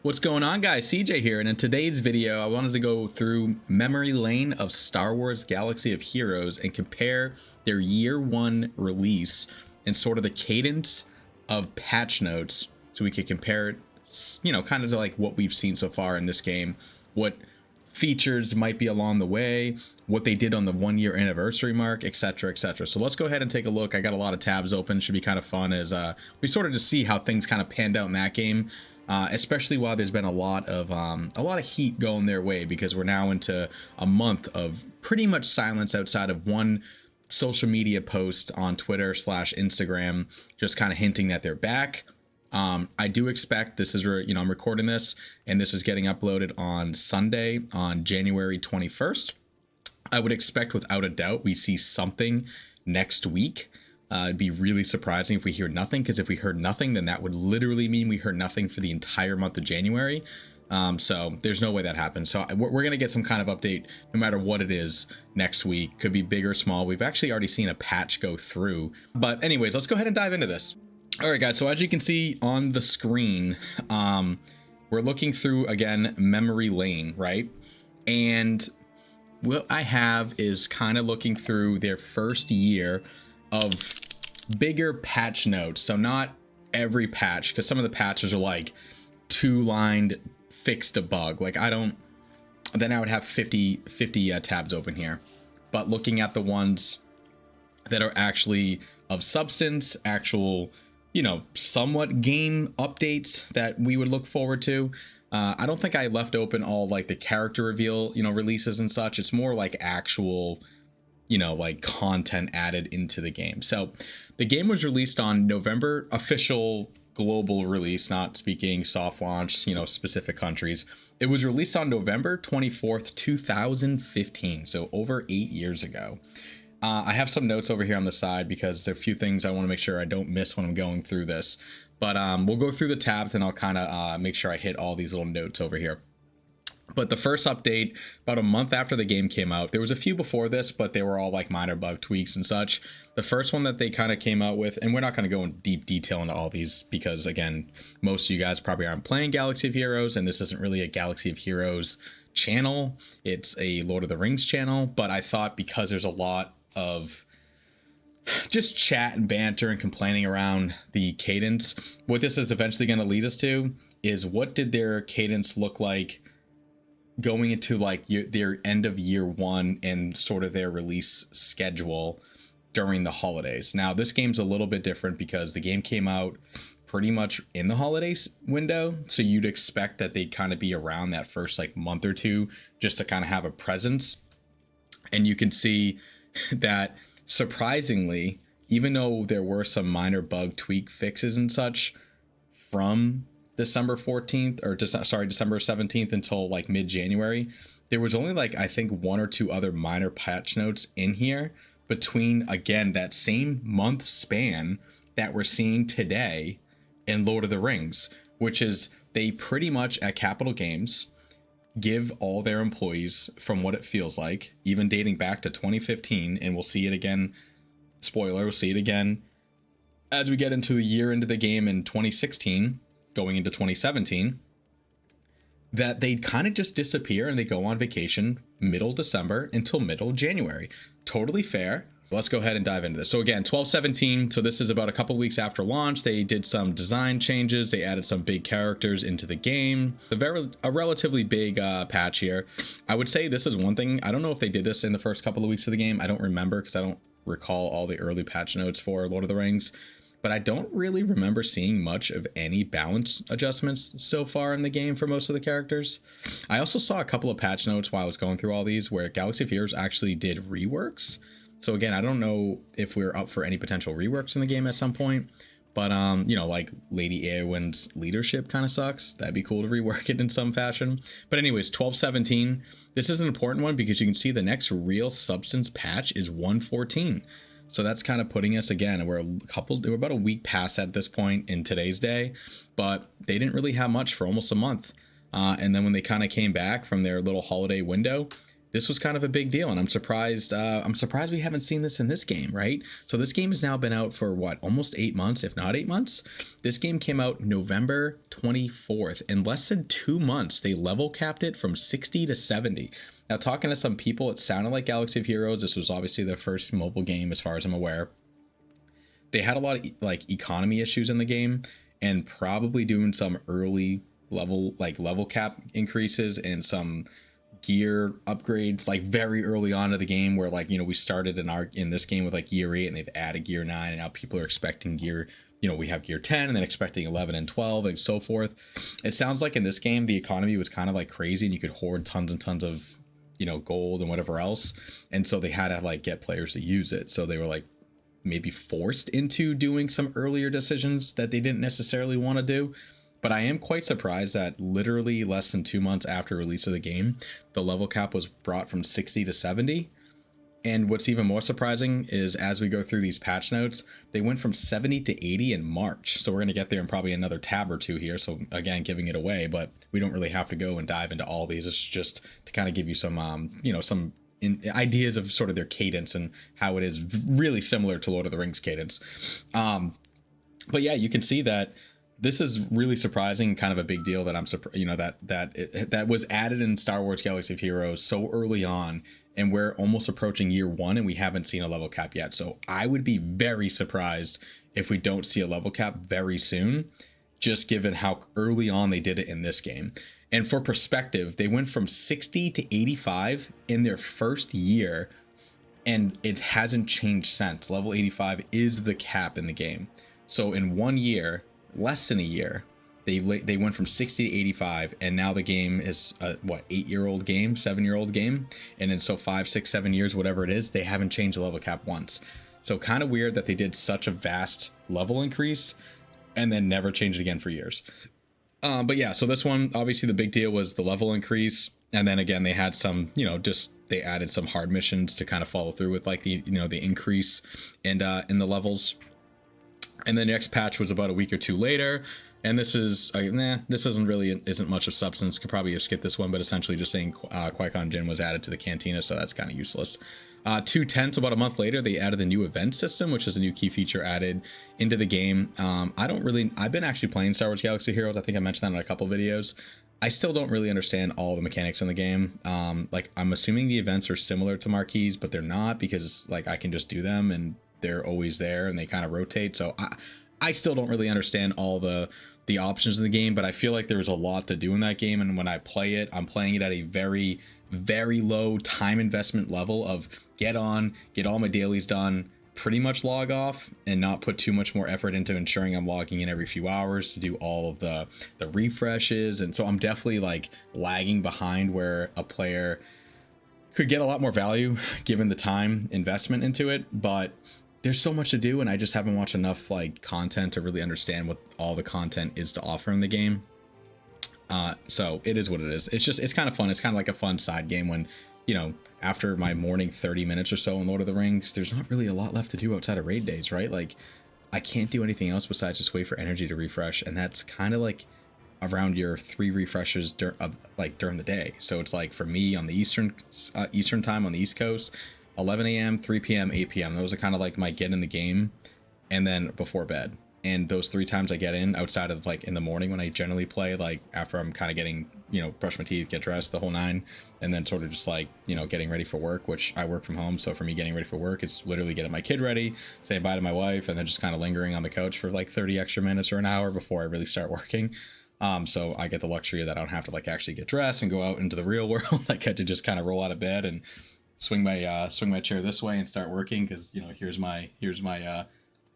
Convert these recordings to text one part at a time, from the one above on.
What's going on, guys? SeeJay here, and in today's video I wanted to go through memory lane of Star Wars Galaxy of Heroes and compare their year one release and sort of the cadence of patch notes, so we could compare it, you know, kind of to like what we've seen so far in this game, what features might be along the way, what they did on the 1 year anniversary mark, etc, etc. So let's go ahead and take a look. I got a lot of tabs open. Should be kind of fun as we sort of just see how things kind of panned out in that game. Especially while there's been a lot of heat going their way, because we're now into a month of pretty much silence outside of one social media post on Twitter / Instagram, just kind of hinting that they're back. I do expect this is where, you know, I'm recording this and this is getting uploaded on Sunday on January 21st. I would expect without a doubt we see something next week. It'd be really surprising if we hear nothing, because if we heard nothing, then that would literally mean we heard nothing for the entire month of January. So there's no way that happens. So we're going to get some kind of update no matter what it is next week. Could be big or small. We've actually already seen a patch go through. But anyways, let's go ahead and dive into this. All right, guys. So as you can see on the screen, we're looking through, again, memory lane, right? And what I have is kind of looking through their first year of bigger patch notes. So not every patch, because some of the patches are like 2-lined, fixed a bug. Like then I would have 50 tabs open here. But looking at the ones that are actually of substance, actual, you know, somewhat game updates that we would look forward to. I don't think I left open all like the character reveal, you know, releases and such. It's more like actual, you know, like content added into the game. So the game was released on November, official global release, not speaking soft launch, you know, specific countries. It was released on November 24th, 2015. So over 8 years ago. I have some notes over here on the side because there are a few things I want to make sure I don't miss when I'm going through this. But we'll go through the tabs and I'll kind of make sure I hit all these little notes over here. But the first update, about a month after the game came out, there was a few before this, but they were all like minor bug tweaks and such. The first one that they kind of came out with, and we're not going to go in deep detail into all these because, again, most of you guys probably aren't playing Galaxy of Heroes, and this isn't really a Galaxy of Heroes channel. It's a Lord of the Rings channel, but I thought because there's a lot of just chat and banter and complaining around the cadence, what this is eventually going to lead us to is what did their cadence look like going into like their end of year one and sort of their release schedule during the holidays. Now, this game's a little bit different because the game came out pretty much in the holidays window. So you'd expect that they'd kind of be around that first like month or two just to kind of have a presence. And you can see that surprisingly, even though there were some minor bug tweak fixes and such from December 14th or December 17th until like mid-January, there was only like, I think, 1 or 2 other minor patch notes in here between, again, that same month span that we're seeing today in Lord of the Rings, which is they pretty much at Capital Games give all their employees, from what it feels like, even dating back to 2015, and we'll see it again, spoiler, we'll see it again as we get into a year into the game in 2016, going into 2017, that they kind of just disappear and they go on vacation middle December until middle January. Totally fair. Let's go ahead and dive into this. So again, 12/17. So this is about a couple weeks after launch. They did some design changes. They added some big characters into the game. A relatively big patch here. I would say this is one thing. I don't know if they did this in the first couple of weeks of the game. I don't remember because I don't recall all the early patch notes for Lord of the Rings. But I don't really remember seeing much of any balance adjustments so far in the game for most of the characters. I also saw a couple of patch notes while I was going through all these where Galaxy of Heroes actually did reworks. So again, I don't know if we're up for any potential reworks in the game at some point. But, you know, like Lady Eowyn's leadership kind of sucks. That'd be cool to rework it in some fashion. But anyways, 12/17. This is an important one because you can see the next real substance patch is 1/14. So that's kind of putting us, again, we're about a week past at this point in today's day, but they didn't really have much for almost a month. And then when they kind of came back from their little holiday window, this was kind of a big deal, and I'm surprised we haven't seen this in this game, right? So this game has now been out for what, almost 8 months, if not 8 months. This game came out November 24th. In less than 2 months, they level capped it from 60 to 70. Now, talking to some people, it sounded like Galaxy of Heroes. This was obviously their first mobile game, as far as I'm aware. They had a lot of like economy issues in the game, and probably doing some early level cap increases and some gear upgrades like very early on in the game, where like, you know, we started in this game with like gear 8 and they've added gear 9, and now people are expecting gear, you know, we have gear 10 and then expecting 11 and 12 and so forth. It sounds like in this game the economy was kind of like crazy, and you could hoard tons and tons of, you know, gold and whatever else, and so they had to like get players to use it. So they were like maybe forced into doing some earlier decisions that they didn't necessarily want to do. But I am quite surprised that literally less than 2 months after release of the game, the level cap was brought from 60 to 70. And what's even more surprising is, as we go through these patch notes, they went from 70 to 80 in March. So we're going to get there in probably another tab or two here. So again, giving it away, but we don't really have to go and dive into all these. It's just to kind of give you some, you know, some ideas of sort of their cadence and how it is really similar to Lord of the Rings cadence. But yeah, you can see that this is really surprising, kind of a big deal that I'm surprised, you know, that was added in Star Wars Galaxy of Heroes so early on, and we're almost approaching year 1 and we haven't seen a level cap yet. So I would be very surprised if we don't see a level cap very soon, just given how early on they did it in this game. And for perspective, they went from 60 to 85 in their first year, and it hasn't changed since. Level 85 is the cap in the game. So in 1 year, less than a year, they went from 60 to 85, and now the game is a 8-year-old game, 7-year-old game, and in so 5, 6, 7 years, whatever it is, they haven't changed the level cap once. So kind of weird that they did such a vast level increase and then never changed it again for years. But yeah, so this one, obviously the big deal was the level increase, and then again they had some, you know, just they added some hard missions to kind of follow through with, like the, you know, the increase in the levels. And the next patch was about a week or two later, and this is this isn't much of substance. Could probably have skipped this one, but essentially just saying Qui-Gon Jinn was added to the cantina, so that's kind of useless. 2.10, so about a month later, they added the new event system, which is a new key feature added into the game. I've been actually playing Star Wars Galaxy Heroes. I think I mentioned that in a couple videos. I still don't really understand all the mechanics in the game. Like, I'm assuming the events are similar to marquees, but they're not, because like I can just do them and they're always there and they kind of rotate. So I still don't really understand all the options in the game, but I feel like there's a lot to do in that game. And when I play it, I'm playing it at a very, very low time investment level of get on, get all my dailies done, pretty much log off, and not put too much more effort into ensuring I'm logging in every few hours to do all of the refreshes. And so I'm definitely like lagging behind where a player could get a lot more value given the time investment into it. But there's so much to do, and I just haven't watched enough like content to really understand what all the content is to offer in the game. So it is what it is. It's kind of fun. It's kind of like a fun side game when, you know, after my morning 30 minutes or so in Lord of the Rings, there's not really a lot left to do outside of raid days, right? Like, I can't do anything else besides just wait for energy to refresh, and that's kind of like around your 3 refreshes during the day. So it's like for me on the Eastern time on the East Coast, 11 a.m., 3 p.m., 8 p.m. Those are kind of like my get in the game, and then before bed. And those 3 times I get in outside of like in the morning when I generally play, like after I'm kind of getting, you know, brush my teeth, get dressed, the whole 9, and then sort of just like, you know, getting ready for work, which I work from home. So for me, getting ready for work, it's literally getting my kid ready, saying bye to my wife, and then just kind of lingering on the couch for like 30 extra minutes or an hour before I really start working. So I get the luxury that I don't have to like actually get dressed and go out into the real world. I get to just kind of roll out of bed and swing my chair this way and start working, because, you know, here's my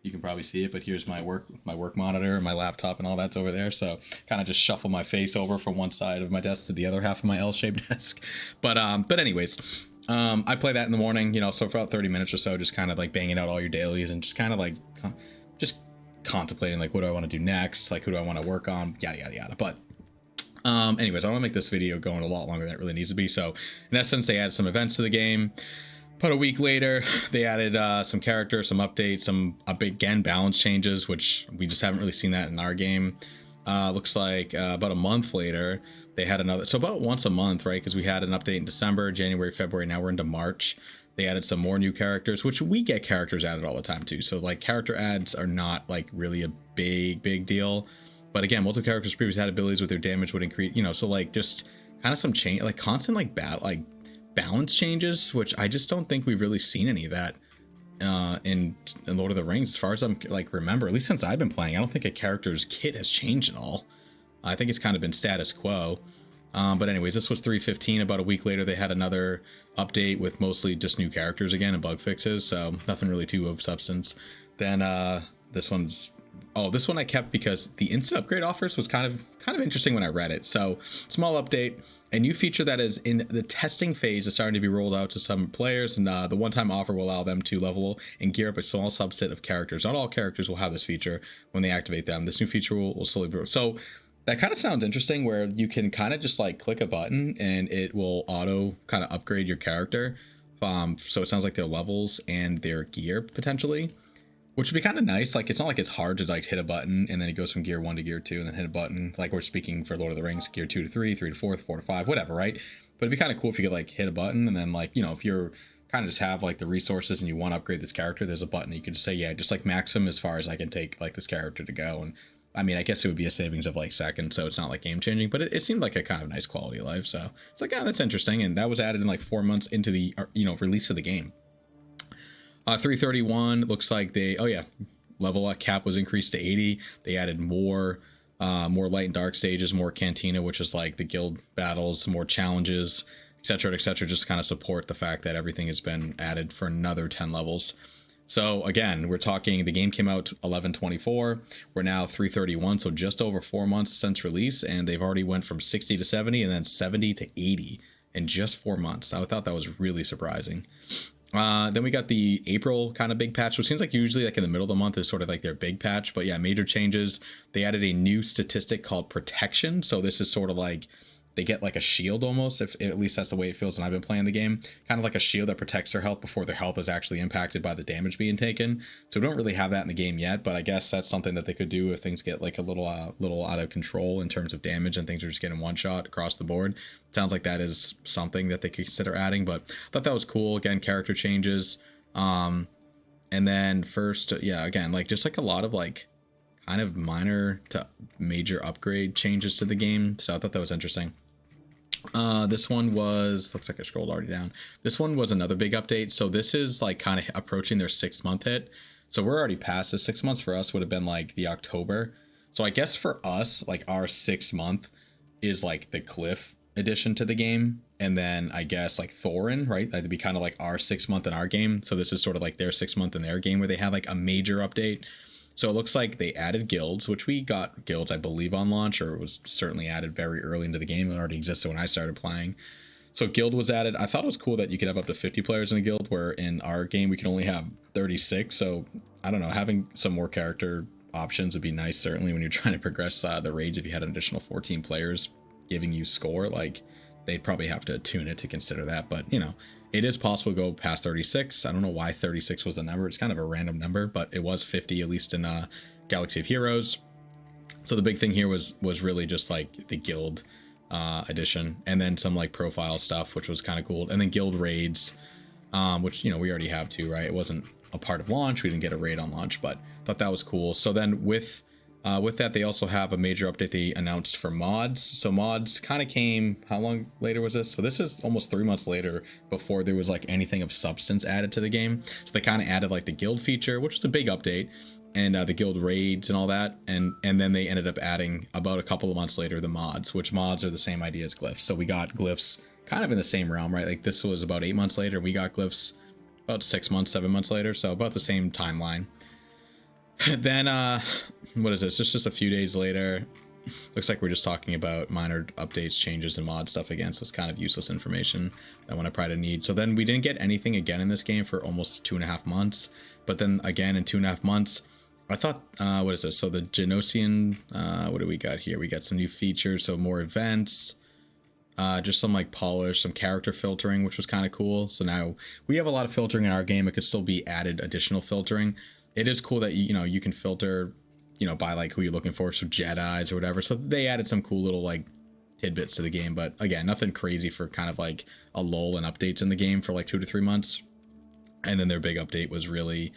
you can probably see it, but here's my work monitor and my laptop and all that's over there. So kind of just shuffle my face over from one side of my desk to the other half of my L-shaped desk. But anyways, I play that in the morning, you know, so for about 30 minutes or so, just kind of like banging out all your dailies and just kind of like just contemplating like, what do I want to do next? Like, who do I want to work on? Yada, yada, yada. But anyways, I want to make this video going a lot longer than it really needs to be. So in essence, they added some events to the game. About a week later, they added some characters, some updates, some again balance changes, which we just haven't really seen that in our game. Looks like about a month later, they had another. So about once a month, right? Because we had an update in December, January, February. Now we're into March. They added some more new characters, which we get characters added all the time too. So like character adds are not like really a big deal. But again, multiple characters previously had abilities with their damage would increase, you know, so like just kind of some change, like constant like balance changes, which I just don't think we've really seen any of that in Lord of the Rings, as far as I'm like remember, at least since I've been playing. I don't think a character's kit has changed at all. I think it's kind of been status quo. But anyways, this was 3.15. About a week later, they had another update with mostly just new characters again and bug fixes, so nothing really too of substance. Then this one I kept because the instant upgrade offers was kind of interesting when I read it. So small update, a new feature that is in the testing phase is starting to be rolled out to some players, and the one-time offer will allow them to level and gear up a small subset of characters. Not all characters will have this feature when they activate them. This new feature will slowly grow. So that kind of sounds interesting, where you can kind of just like click a button and it will auto kind of upgrade your character. So it sounds like their levels and their gear potentially, which would be kind of nice. Like, it's not like it's hard to like hit a button and then it goes from gear 1 to gear 2 and then hit a button. Like we're speaking for Lord of the Rings, gear 2 to 3, 3 to 4, 4 to 5, whatever, right? But it'd be kind of cool if you could like hit a button and then like, you know, if you're kind of just have like the resources and you want to upgrade this character, there's a button you could just say, yeah, just like max him as far as I can take like this character to go. And I mean, I guess it would be a savings of like seconds, so it's not like game changing, but it seemed like a kind of nice quality of life. So it's like, oh, that's interesting. And that was added in like 4 months into the, you know, release of the game. 331 looks like they, oh yeah, level up cap was increased to 80. They added more light and dark stages, more cantina, which is like the guild battles, more challenges, etc., just kind of support the fact that everything has been added for another 10 levels. So again, we're talking, the game came out 11/24. We're now 3/31, so just over 4 months since release, and they've already went from 60 to 70 and then 70 to 80 in just 4 months. I thought that was really surprising. Then we got the April kind of big patch, which seems like usually like in the middle of the month is sort of like their big patch. But yeah, major changes. They added a new statistic called protection. So this is sort of like they get like a shield almost, if at least that's the way it feels when I've been playing the game. Kind of like a shield that protects their health before their health is actually impacted by the damage being taken. So we don't really have that in the game yet, but I guess that's something that they could do if things get like a little out of control in terms of damage and things are just getting one shot across the board. Sounds like that is something that they could consider adding, but I thought that was cool. Again, character changes. And then first, yeah, again, like just like a lot of like kind of minor to major upgrade changes to the game. So I thought that was interesting. This one was, looks like I scrolled already down. This one was another big update. So this is like kind of approaching their 6 month hit. So we're already past the 6 months. For us would have been like the October. So I guess for us, like our 6 month is like the Cliff addition to the game. And then I guess like Thorin, right? That'd be kind of like our 6 month in our game. So this is sort of like their 6 month in their game where they had like a major update. So it looks like they added guilds, which we got guilds, I believe, on launch, or it was certainly added very early into the game. It already existed when I started playing. So guild was added. I thought it was cool that you could have up to 50 players in a guild, where in our game we can only have 36. So I don't know, having some more character options would be nice, certainly when you're trying to progress the raids. If you had an additional 14 players giving you score, like they'd probably have to tune it to consider that. But you know, it is possible to go past 36. I don't know why 36 was the number. It's kind of a random number, but it was 50, at least in Galaxy of Heroes. So the big thing here was really just like the guild edition, and then some like profile stuff, which was kind of cool. And then guild raids, which, you know, we already have too, right? It wasn't a part of launch. We didn't get a raid on launch, but thought that was cool. So then with that, they also have a major update they announced for mods. So mods kind of came, how long later was this? So this is almost 3 months later, before there was like anything of substance added to the game. So they kind of added like the guild feature, which was a big update, and the guild raids and all that. And then they ended up adding, about a couple of months later, the mods, which mods are the same idea as glyphs. So we got glyphs kind of in the same realm, right? Like this was about 8 months later. We got glyphs about 6 months, 7 months later. So about the same timeline. Then what is this? Just a few days later, looks like we're just talking about minor updates, changes, and mod stuff again. So it's kind of useless information that one I probably need. So then we didn't get anything again in this game for almost 2.5 months. But then again in 2.5 months, I thought, what is this? So the Genosian, what do we got here? We got some new features, so more events, just some like polish, some character filtering, which was kind of cool. So now we have a lot of filtering in our game. It could still be added additional filtering. It is cool that you know you can filter you know, by like who you're looking for, so Jedis or whatever. So they added some cool little like tidbits to the game, but again, nothing crazy for kind of like a lull in updates in the game for like 2 to 3 months. And then their big update was really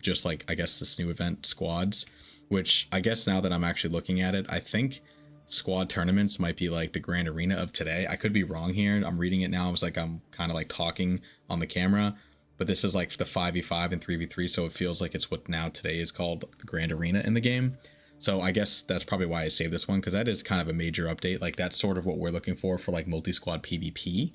just like, I guess, this new event, squads, which I guess now that I'm actually looking at it, I think squad tournaments might be like the grand arena of today. I could be wrong here. I'm reading it now. I was like, I'm kind of like talking on the camera, but this is like the 5v5 and 3v3. So it feels like it's what now today is called the grand arena in the game. So I guess that's probably why I saved this one, because that is kind of a major update. Like that's sort of what we're looking for like multi-squad PvP.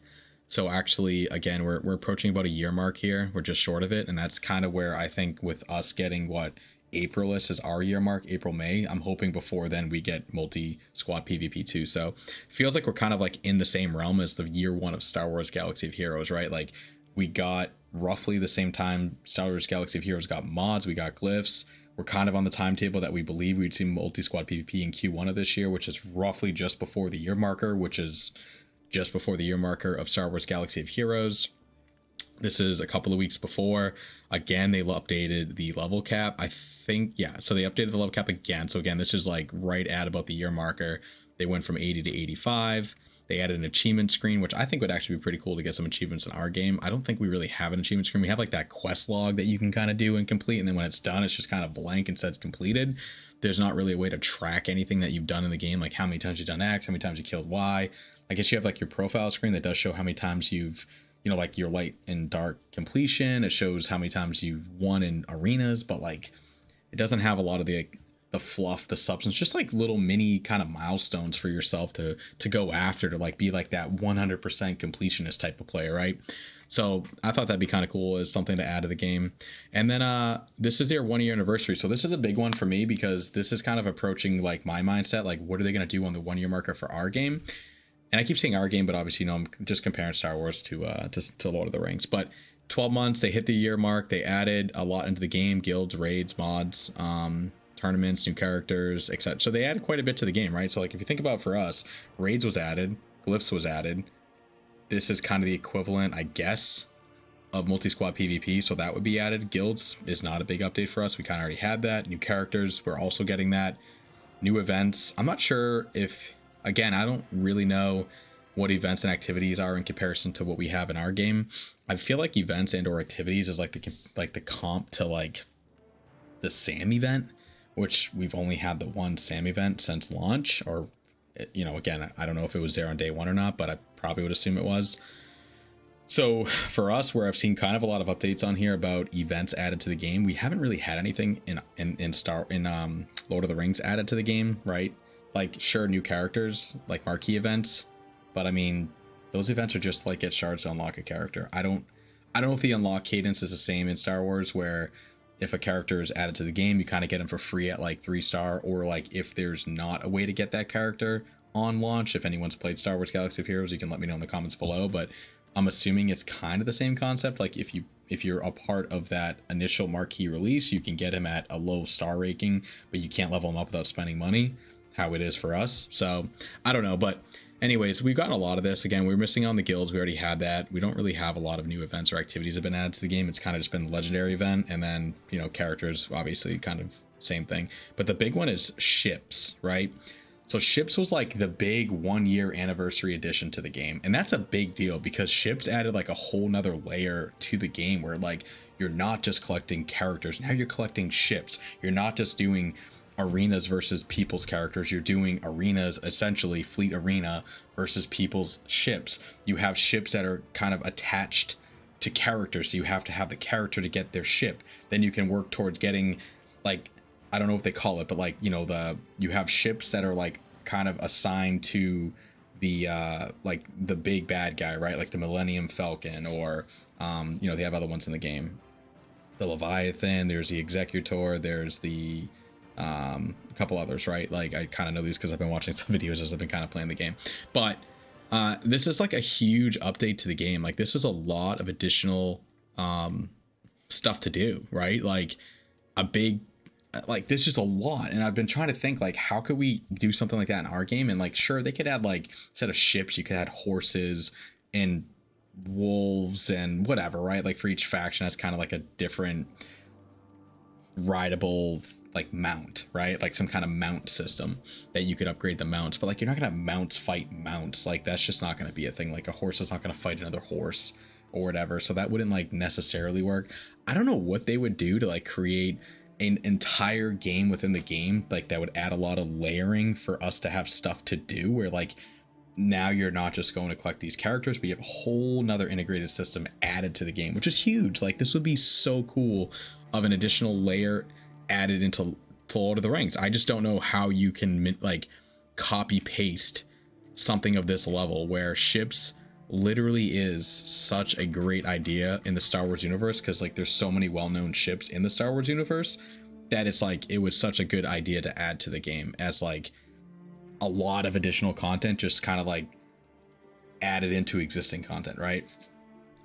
So actually, again, we're approaching about a year mark here. We're just short of it. And that's kind of where I think with us getting what April is our year mark, April, May, I'm hoping before then we get multi-squad PvP too. So it feels like we're kind of like in the same realm as the year one of Star Wars Galaxy of Heroes, right? Like we got roughly the same time Star Wars Galaxy of Heroes got mods, we got glyphs. We're kind of on the timetable that we believe we'd see multi-squad PvP in Q1 of this year, which is roughly just before the year marker, which is just before the year marker of Star Wars Galaxy of Heroes. This is a couple of weeks before. Again, they updated the level cap. I think, yeah, so they updated the level cap again. So again, this is like right at about the year marker. They went from 80 to 85. They added an achievement screen, which I think would actually be pretty cool to get some achievements in our game. I don't think we really have an achievement screen. We have like that quest log that you can kind of do and complete. And then when it's done, it's just kind of blank and says completed. There's not really a way to track anything that you've done in the game. Like how many times you've done X, how many times you killed Y. I guess you have like your profile screen that does show how many times you've, you know, like your light and dark completion. It shows how many times you've won in arenas, but like it doesn't have a lot of the fluff, the substance, just like little mini kind of milestones for yourself to go after, to like be like that 100% completionist type of player, right? So I thought that'd be kind of cool as something to add to the game. And then this is their 1 year anniversary. So this is a big one for me because this is kind of approaching like my mindset, like what are they going to do on the 1 year marker for our game? And I keep saying our game, but obviously, you know, I'm just comparing Star Wars to Lord of the Rings. But 12 months, they hit the year mark. They added a lot into the game: guilds, raids, mods, tournaments, new characters, etc. So they added quite a bit to the game, right? So like if you think about, for us, raids was added, glyphs was added. This is kind of the equivalent, I guess, of multi-squad PvP, so that would be added. Guilds is not a big update for us. We kind of already had that. New characters, we're also getting that. New events. I'm not sure if, again, I don't really know what events and activities are in comparison to what we have in our game. I feel like events and or activities is like the comp to like the SAM event, which we've only had the one SAM event since launch. Or, you know, again, I don't know if it was there on day one or not, but I probably would assume it was. So for us, where I've seen kind of a lot of updates on here about events added to the game, we haven't really had anything in Lord of the Rings added to the game, right? Like, sure, new characters, like marquee events, but I mean, those events are just like get shards to unlock a character. I don't know if the unlock cadence is the same in Star Wars, where if a character is added to the game, you kind of get them for free at like 3-star, or like if there's not a way to get that character on launch. If anyone's played Star Wars Galaxy of Heroes, you can let me know in the comments below, but I'm assuming it's kind of the same concept. Like if you're a part of that initial marquee release, you can get him at a low star ranking, but you can't level him up without spending money, how it is for us. So I don't know, but anyways, we've gotten a lot of this. Again, we're missing on the guilds. We already had that. We don't really have a lot of new events or activities that have been added to the game. It's kind of just been the legendary event, and then, you know, characters, obviously kind of same thing. But the big one is ships, right? So ships was like the big 1 year anniversary addition to the game. And that's a big deal because ships added like a whole nother layer to the game where like you're not just collecting characters. Now you're collecting ships. You're not just doing arenas versus people's characters. You're doing arenas, essentially fleet arena versus people's ships. You have ships that are kind of attached to characters. So you have to have the character to get their ship. Then you can work towards getting, like, I don't know what they call it, but like, you know, you have ships that are like kind of assigned to the like the big bad guy, right? Like the Millennium Falcon, or you know, they have other ones in the game. The Leviathan, there's the Executor, there's the a couple others, right? Like I kind of know these because I've been watching some videos as I've been kind of playing the game. But this is like a huge update to the game. Like this is a lot of additional stuff to do, right? Like a big, like this is a lot. And I've been trying to think like, how could we do something like that in our game? And like, sure, they could add like, instead of ships, you could add horses and wolves and whatever, right? Like for each faction, that's kind of like a different rideable like mount, right? Like some kind of mount system that you could upgrade the mounts, but like you're not gonna have mounts fight mounts. Like that's just not gonna be a thing. Like a horse is not gonna fight another horse or whatever. So that wouldn't like necessarily work. I don't know what they would do to like create an entire game within the game, like that would add a lot of layering for us to have stuff to do, where like now you're not just going to collect these characters, but you have a whole nother integrated system added to the game, which is huge. Like this would be so cool of an additional layer added into Lord of the Rings. I just don't know how you can like copy paste something of this level, where ships literally is such a great idea in the Star Wars universe, because like there's so many well-known ships in the Star Wars universe that it's like it was such a good idea to add to the game as like a lot of additional content just kind of like added into existing content, right?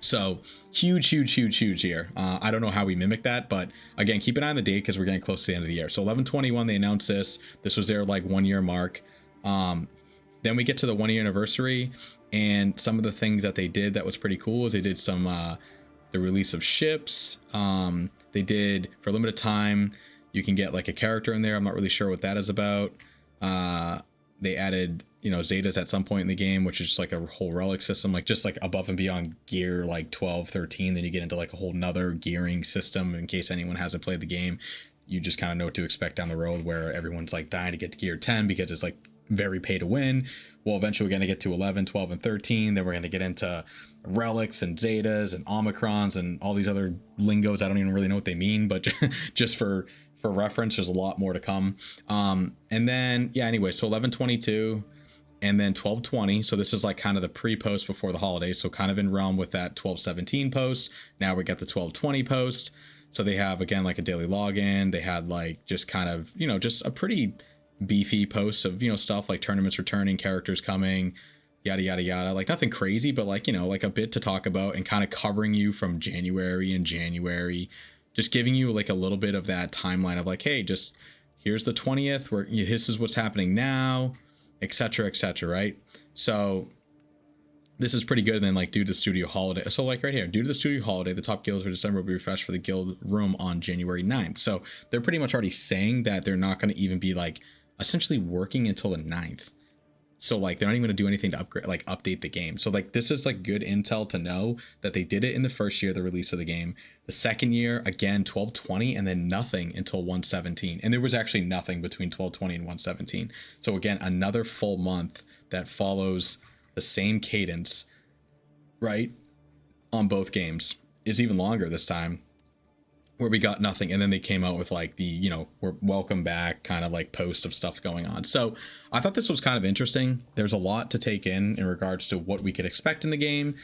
So huge here. I don't know how we mimic that, but again, keep an eye on the date because we're getting close to the end of the year. So 11/21 they announced this was their like 1 year mark. Then we get to the 1 year anniversary, and some of the things that they did that was pretty cool is they did some the release of ships. They did, for a limited time, you can get like a character in there. I'm not really sure what that is about. They added, you know, Zetas at some point in the game, which is just like a whole relic system, like just like above and beyond gear like 12, 13. Then you get into like a whole nother gearing system in case anyone hasn't played the game. You just kind of know what to expect down the road, where everyone's like dying to get to gear 10 because it's like very pay to win. Well, eventually we're going to get to 11, 12, and 13. Then we're going to get into relics and Zetas and Omicrons and all these other lingos. I don't even really know what they mean, but just for reference, there's a lot more to come. And then, yeah, anyway, so 11/22 and then 12/20. So this is like kind of the pre-post before the holidays. So kind of in realm with that 12/17 post. Now we got the 12/20 post. So they have, again, like a daily login. They had like just kind of, you know, just a pretty beefy post of, you know, stuff like tournaments returning, characters coming, yada, yada, yada. Like nothing crazy, but like, you know, like a bit to talk about and kind of covering you from January and January. Just giving you like a little bit of that timeline of like, hey, just here's the 20th, where this is what's happening now, etc., right? So this is pretty good. And then like due to the studio holiday, so like right here, due to the studio holiday, the top guilds for December will be refreshed for the guild room on January 9th. So they're pretty much already saying that they're not going to even be like essentially working until the 9th. So like they're not even going to do anything to upgrade, like update the game. So like this is like good intel to know that they did it in the first year of the release of the game. The second year, again, 12/20, and then nothing until 1/17. And there was actually nothing between 12/20 and 1/17. So again, another full month that follows the same cadence, right, on both games. It's even longer this time, where we got nothing, and then they came out with like the, you know, we're welcome back kind of like post of stuff going on. So I thought this was kind of interesting. There's a lot to take in regards to what we could expect in the game.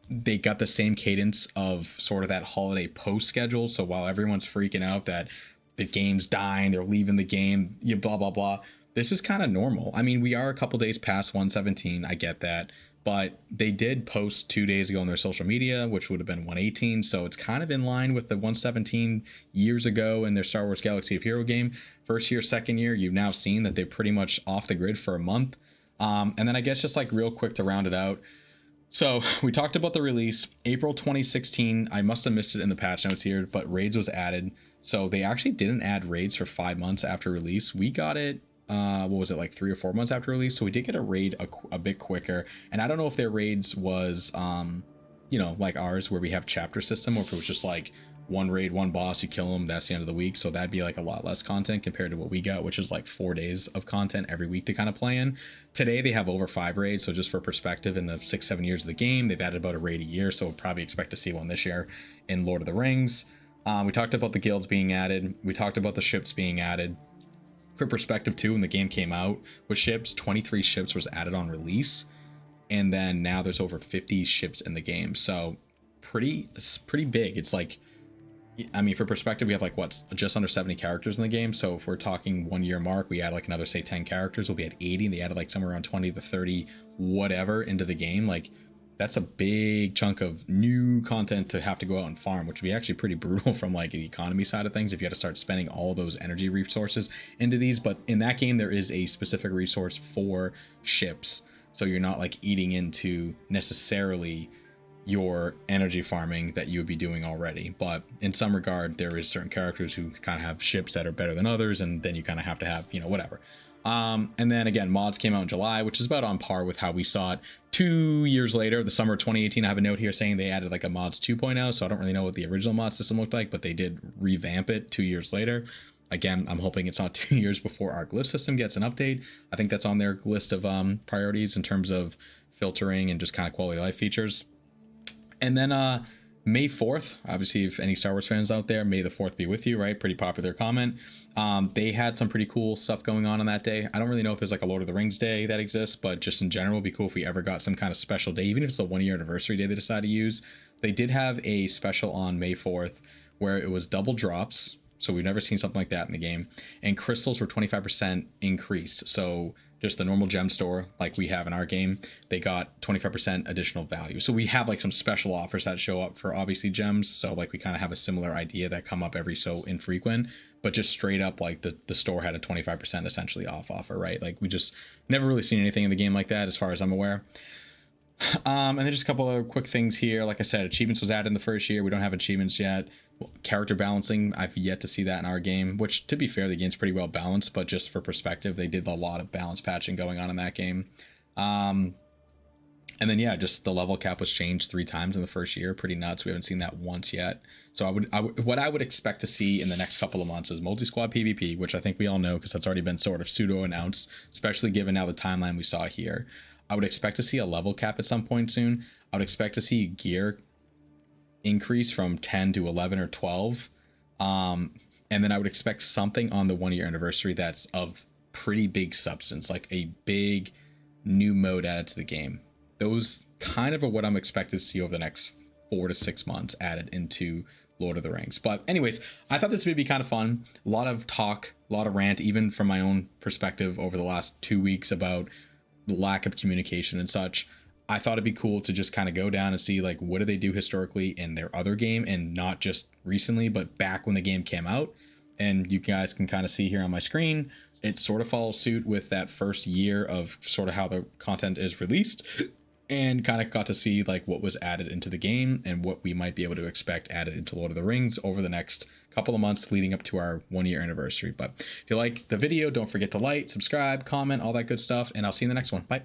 They got the same cadence of sort of that holiday post schedule. So while everyone's freaking out that the game's dying, they're leaving the game, you blah blah blah, this is kind of normal. I mean, we are a couple days past 1/17, I get that, but they did post 2 days ago on their social media, which would have been 1/18. So it's kind of in line with the 1/17 years ago in their Star Wars Galaxy of Hero game. First year, second year, you've now seen that they're pretty much off the grid for a month. And then I guess just like real quick to round it out. So we talked about the release, April 2016. I must have missed it in the patch notes here, but raids was added. So they actually didn't add raids for 5 months after release. We got it, what was it, like 3 or 4 months after release? So we did get a raid a bit quicker. And I don't know if their raids was, you know, like ours, where we have chapter system, or if it was just like one raid, one boss, you kill them, that's the end of the week. So that'd be like a lot less content compared to what we got, which is like 4 days of content every week to kind of play in. Today they have over 5 raids. So just for perspective, in the 6-7 years of the game, they've added about a raid a year. So we'll probably expect to see one this year in Lord of the Rings. We talked about the guilds being added. We talked about the ships being added. For perspective too, when the game came out with ships, 23 ships was added on release. And then now there's over 50 ships in the game. So it's pretty big. It's like, I mean, for perspective, we have like just under 70 characters in the game. So if we're talking 1 year mark, we add like another, say, 10 characters, we'll be at 80, and they added like somewhere around 20 to 30 whatever into the game. Like that's a big chunk of new content to have to go out and farm, which would be actually pretty brutal from like the economy side of things if you had to start spending all those energy resources into these. But in that game, there is a specific resource for ships, so you're not like eating into necessarily your energy farming that you would be doing already. But in some regard, there is certain characters who kind of have ships that are better than others, and then you kind of have to have, you know, whatever. And then again, mods came out in July, which is about on par with how we saw it 2 years later, the summer of 2018. I have a note here saying they added like a mods 2.0, so I don't really know what the original mod system looked like, but they did revamp it 2 years later. Again, I'm hoping it's not 2 years before our glyph system gets an update. I think that's on their list of priorities in terms of filtering and just kind of quality of life features. And then May 4th, obviously, if any Star Wars fans out there, May the 4th be with you, right? Pretty popular comment. They had some pretty cool stuff going on that day. I don't really know if there's like a Lord of the Rings day that exists, but just in general, it'd be cool if we ever got some kind of special day, even if it's a 1 year anniversary day they decide to use. They did have a special on May 4th where it was double drops. So we've never seen something like that in the game. And crystals were 25% increased. So just the normal gem store like we have in our game, they got 25% additional value. So we have like some special offers that show up for obviously gems. So like we kind of have a similar idea that come up every so infrequent, but just straight up like the store had a 25% essentially off offer, right? Like we just never really seen anything in the game like that as far as I'm aware. And then just a couple of quick things here. Like I said, achievements was added in the first year. We don't have achievements yet. Character balancing, I've yet to see that in our game, which to be fair, the game's pretty well balanced, but just for perspective, they did a lot of balance patching going on in that game. And then, yeah, just the level cap was changed 3 times in the first year. Pretty nuts. We haven't seen that once yet. So what I would expect to see in the next couple of months is multi-squad PvP, which I think we all know because that's already been sort of pseudo announced, especially given now the timeline we saw here. I would expect to see a level cap at some point soon. I would expect to see gear increase from 10 to 11 or 12. And then I would expect something on the 1 year anniversary that's of pretty big substance, like a big new mode added to the game. Those kind of are what I'm expected to see over the next 4 to 6 months added into Lord of the Rings. But anyways, I thought this would be kind of fun. A lot of talk, a lot of rant, even from my own perspective over the last 2 weeks about the lack of communication and such. I thought it'd be cool to just kind of go down and see like what did they do historically in their other game, and not just recently, but back when the game came out. And you guys can kind of see here on my screen, it sort of follows suit with that first year of sort of how the content is released, and kind of got to see like what was added into the game and what we might be able to expect added into Lord of the Rings over the next couple of months leading up to our 1 year anniversary. But if you like the video, don't forget to like, subscribe, comment, all that good stuff, and I'll see you in the next one. Bye.